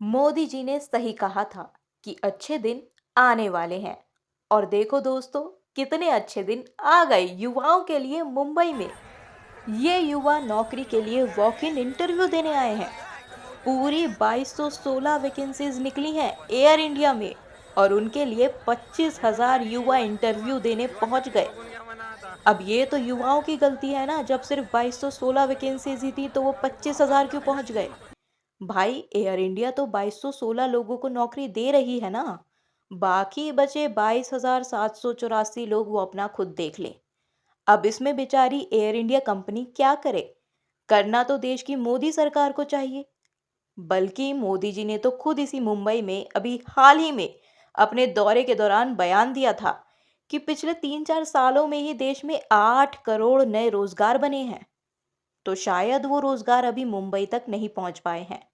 मोदी जी ने सही कहा था कि अच्छे दिन आने वाले हैं। और देखो दोस्तों, कितने अच्छे दिन आ गए युवाओं के लिए मुंबई में। ये युवा नौकरी के लिए वॉक इन इंटरव्यू देने आए हैं। पूरी 2216 वैकेंसीज निकली हैं एयर इंडिया में। और उनके लिए 25,000 युवा इंटरव्यू देने पहुंच गए। अब ये तो युवाओं की गलती है ना, जब सिर्फ 2216 वैकेंसीज ही थी तो वो 25,000 क्यों पहुंच गए। भाई, एयर इंडिया तो 2216 लोगों को नौकरी दे रही है ना। बाकी बचे 22,784 लोग वो अपना खुद देख लें। अब इसमें बेचारी एयर इंडिया कंपनी क्या करे। करना तो देश की मोदी सरकार को चाहिए। बल्कि मोदी जी ने तो खुद इसी मुंबई में अभी हाल ही में अपने दौरे के दौरान बयान दिया था कि पिछले 3-4 सालों में ही देश में 8 करोड़ नए रोजगार बने हैं। तो शायद वो रोजगार अभी मुंबई तक नहीं पहुंच पाए हैं।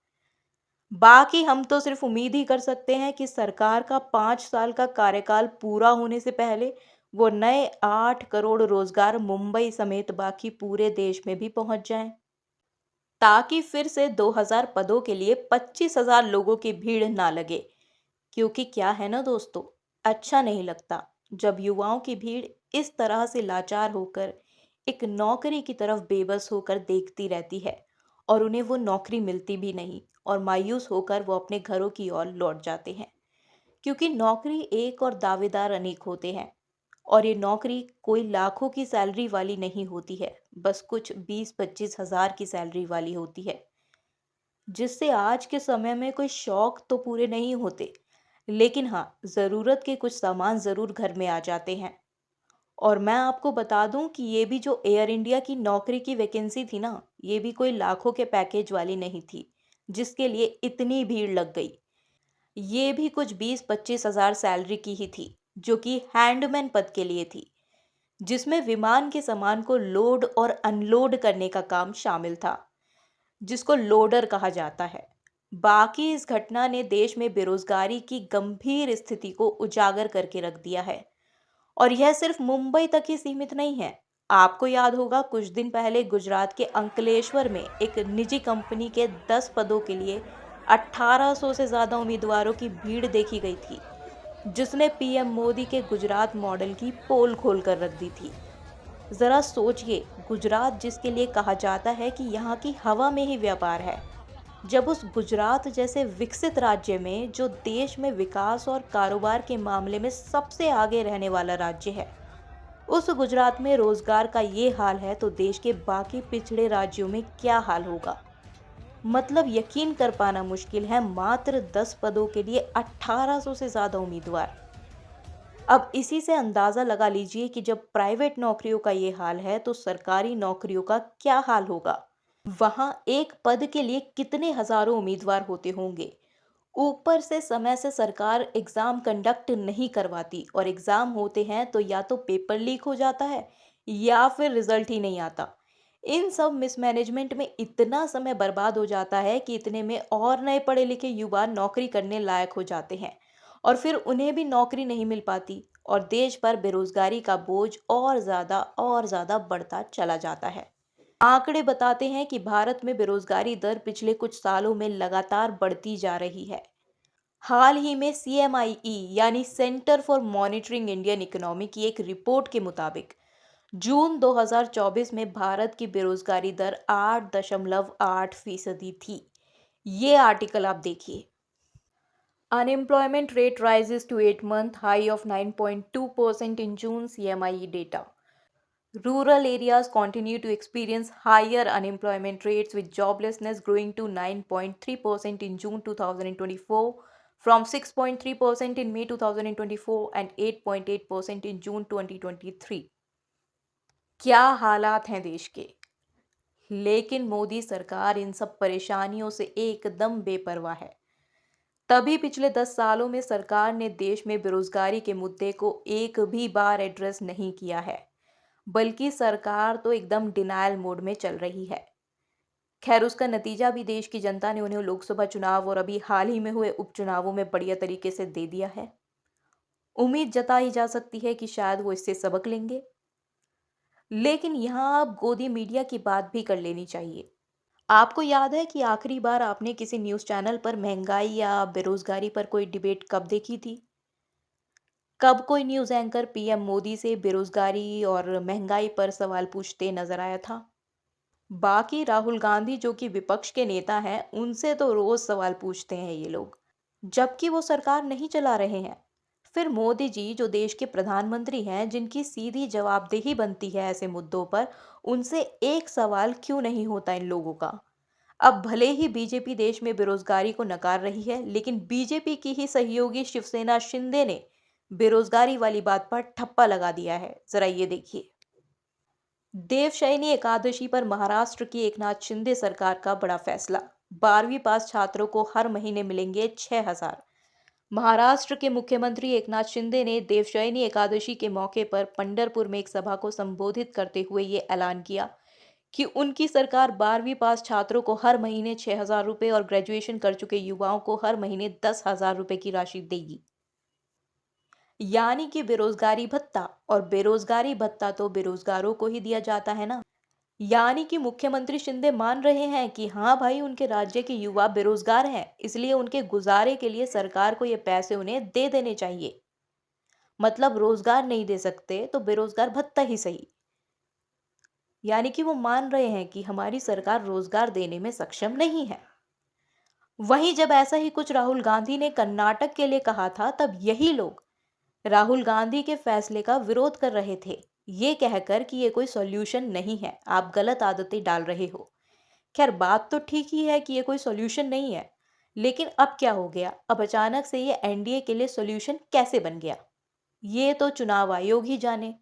बाकी हम तो सिर्फ उम्मीद ही कर सकते हैं कि सरकार का 5 साल का कार्यकाल पूरा होने से पहले वो नए 8 करोड़ रोजगार मुंबई समेत बाकी पूरे देश में भी पहुंच जाएं, ताकि फिर से 2000 पदों के लिए 25,000 लोगों की भीड़ ना लगे। क्योंकि क्या है ना दोस्तों, अच्छा नहीं लगता जब युवाओं की भीड़ इस तरह से लाचार होकर एक नौकरी की तरफ बेबस होकर देखती रहती है और उन्हें वो नौकरी मिलती भी नहीं, और मायूस होकर वो अपने घरों की ओर लौट जाते हैं। क्योंकि नौकरी एक और दावेदार अनेक होते हैं। और ये नौकरी कोई लाखों की सैलरी वाली नहीं होती है, बस कुछ 20-25 हजार की सैलरी वाली होती है, जिससे आज के समय में कोई शौक तो पूरे नहीं होते, लेकिन हाँ, ज़रूरत के कुछ सामान ज़रूर घर में आ जाते हैं। और मैं आपको बता दूं कि ये भी जो एयर इंडिया की नौकरी की वैकेंसी थी ना, ये भी कोई लाखों के पैकेज वाली नहीं थी, जिसके लिए इतनी भीड़ लग गई। ये भी कुछ 20-25 हजार सैलरी की ही थी, जो कि हैंडमैन पद के लिए थी, जिसमें विमान के सामान को लोड और अनलोड करने का काम शामिल था, जिसको लोडर कहा जाता है। बाकी इस घटना ने देश में बेरोजगारी की गंभीर स्थिति को उजागर करके रख दिया है। और यह सिर्फ मुंबई तक ही सीमित नहीं है। आपको याद होगा, कुछ दिन पहले गुजरात के अंकलेश्वर में एक निजी कंपनी के 10 पदों के लिए 1800 से ज्यादा उम्मीदवारों की भीड़ देखी गई थी, जिसने पीएम मोदी के गुजरात मॉडल की पोल खोल कर रख दी थी। जरा सोचिए, गुजरात जिसके लिए कहा जाता है कि यहाँ की हवा में ही व्यापार है, जब उस गुजरात जैसे विकसित राज्य में, जो देश में विकास और कारोबार के मामले में सबसे आगे रहने वाला राज्य है, उस गुजरात में रोजगार का ये हाल है, तो देश के बाकी पिछड़े राज्यों में क्या हाल होगा। मतलब यकीन कर पाना मुश्किल है, मात्र 10 पदों के लिए 1800 से ज्यादा उम्मीदवार। अब इसी से अंदाजा लगा लीजिए कि जब प्राइवेट नौकरियों का ये हाल है, तो सरकारी नौकरियों का क्या हाल होगा। वहां एक पद के लिए कितने हजारों उम्मीदवार होते होंगे। ऊपर से सरकार एग्जाम कंडक्ट नहीं करवाती, और एग्जाम होते हैं तो या तो पेपर लीक हो जाता है या फिर रिजल्ट ही नहीं आता। इन सब मिसमैनेजमेंट में इतना समय बर्बाद हो जाता है कि इतने में और नए पढ़े लिखे युवा नौकरी करने लायक हो जाते हैं, और फिर उन्हें भी नौकरी नहीं मिल पाती, और देश पर बेरोजगारी का बोझ और ज्यादा बढ़ता चला जाता है। आंकड़े बताते हैं कि भारत में बेरोजगारी दर पिछले कुछ सालों में लगातार बढ़ती जा रही है। हाल ही में CMIE यानी centre for monitoring Indian economy की एक रिपोर्ट के मुताबिक जून 2024 में भारत की बेरोजगारी दर 8.8% थी। ये आर्टिकल आप देखिए। Unemployment rate rises to 8-month high of 9.2% in June, CMIE data. Rural areas continue to experience higher unemployment rates, with joblessness growing to 9.3% in June 2024 from 6.3% in May 2024 and 8.8% in June 2023. क्या हालात हैं देश के। लेकिन मोदी सरकार इन सब परेशानियों से एकदम बेपरवाह है। तभी पिछले 10 सालों में सरकार ने देश में बेरोजगारी के मुद्दे को एक भी बार एड्रेस नहीं किया है, बल्कि सरकार तो एकदम डिनायल मोड में चल रही है। खैर, उसका नतीजा भी देश की जनता ने उन्हें लोकसभा चुनाव और अभी हाल ही में हुए उपचुनावों में बढ़िया तरीके से दे दिया है। उम्मीद जताई जा सकती है कि शायद वो इससे सबक लेंगे। लेकिन यहाँ अब गोदी मीडिया की बात भी कर लेनी चाहिए। आपको याद है कि आखिरी बार आपने किसी न्यूज़ चैनल पर महंगाई या बेरोजगारी पर कोई डिबेट कब देखी थी? कब कोई न्यूज़ एंकर पीएम मोदी से बेरोजगारी और महंगाई पर सवाल पूछते नजर आया था? बाकी राहुल गांधी जो कि विपक्ष के नेता हैं, उनसे तो रोज सवाल पूछते हैं ये लोग, जबकि वो सरकार नहीं चला रहे हैं। फिर मोदी जी जो देश के प्रधानमंत्री हैं, जिनकी सीधी जवाबदेही बनती है ऐसे मुद्दों पर, उनसे एक सवाल क्यों नहीं होता इन लोगों का? अब भले ही बीजेपी देश में बेरोजगारी को नकार रही है, लेकिन बीजेपी की ही सहयोगी शिवसेना शिंदे ने बेरोजगारी वाली बात पर ठप्पा लगा दिया है। जरा ये देखिए। देवशयनी एकादशी पर महाराष्ट्र की एकनाथ शिंदे सरकार का बड़ा फैसला। 12वीं पास छात्रों को हर महीने मिलेंगे 6,000। महाराष्ट्र के मुख्यमंत्री एकनाथ शिंदे ने देवशयनी एकादशी के मौके पर पंढरपुर में एक सभा को संबोधित करते हुए ये ऐलान किया कि उनकी सरकार 12वीं पास छात्रों को हर महीने 6,000 रुपये और ग्रेजुएशन कर चुके युवाओं को हर महीने 10,000 रुपये की राशि देगी। यानी कि बेरोजगारी भत्ता, और बेरोजगारी भत्ता तो बेरोजगारों को ही दिया जाता है ना। यानी कि मुख्यमंत्री शिंदे मान रहे हैं कि हाँ भाई, उनके राज्य के युवा बेरोजगार हैं, इसलिए उनके गुजारे के लिए सरकार को ये पैसे उन्हें दे देने चाहिए। मतलब रोजगार नहीं दे सकते तो बेरोजगार भत्ता ही सही। यानी कि वो मान रहे हैं कि हमारी सरकार रोजगार देने में सक्षम नहीं है। वहीं जब ऐसा ही कुछ राहुल गांधी ने कर्नाटक के लिए कहा था, तब यही लोग राहुल गांधी के फैसले का विरोध कर रहे थे, ये कहकर कि ये कोई सॉल्यूशन नहीं है, आप गलत आदतें डाल रहे हो। खैर, बात तो ठीक ही है कि ये कोई सॉल्यूशन नहीं है, लेकिन अब क्या हो गया? अब अचानक से ये एनडीए के लिए सॉल्यूशन कैसे बन गया? ये तो चुनाव आयोग ही जाने।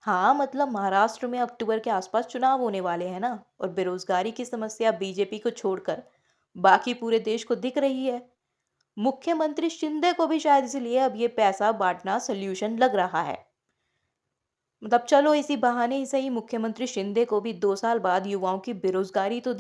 हाँ, मतलब महाराष्ट्र में अक्टूबर के आसपास चुनाव होने वाले हैं ना, और बेरोजगारी की समस्या बीजेपी को छोड़कर बाकी पूरे देश को दिख रही है। मुख्यमंत्री शिंदे को भी शायद इसलिए अब ये पैसा बांटना सोल्यूशन लग रहा है। मतलब चलो, इसी बहाने ही सही मुख्यमंत्री शिंदे को भी 2 साल बाद युवाओं की बेरोजगारी तो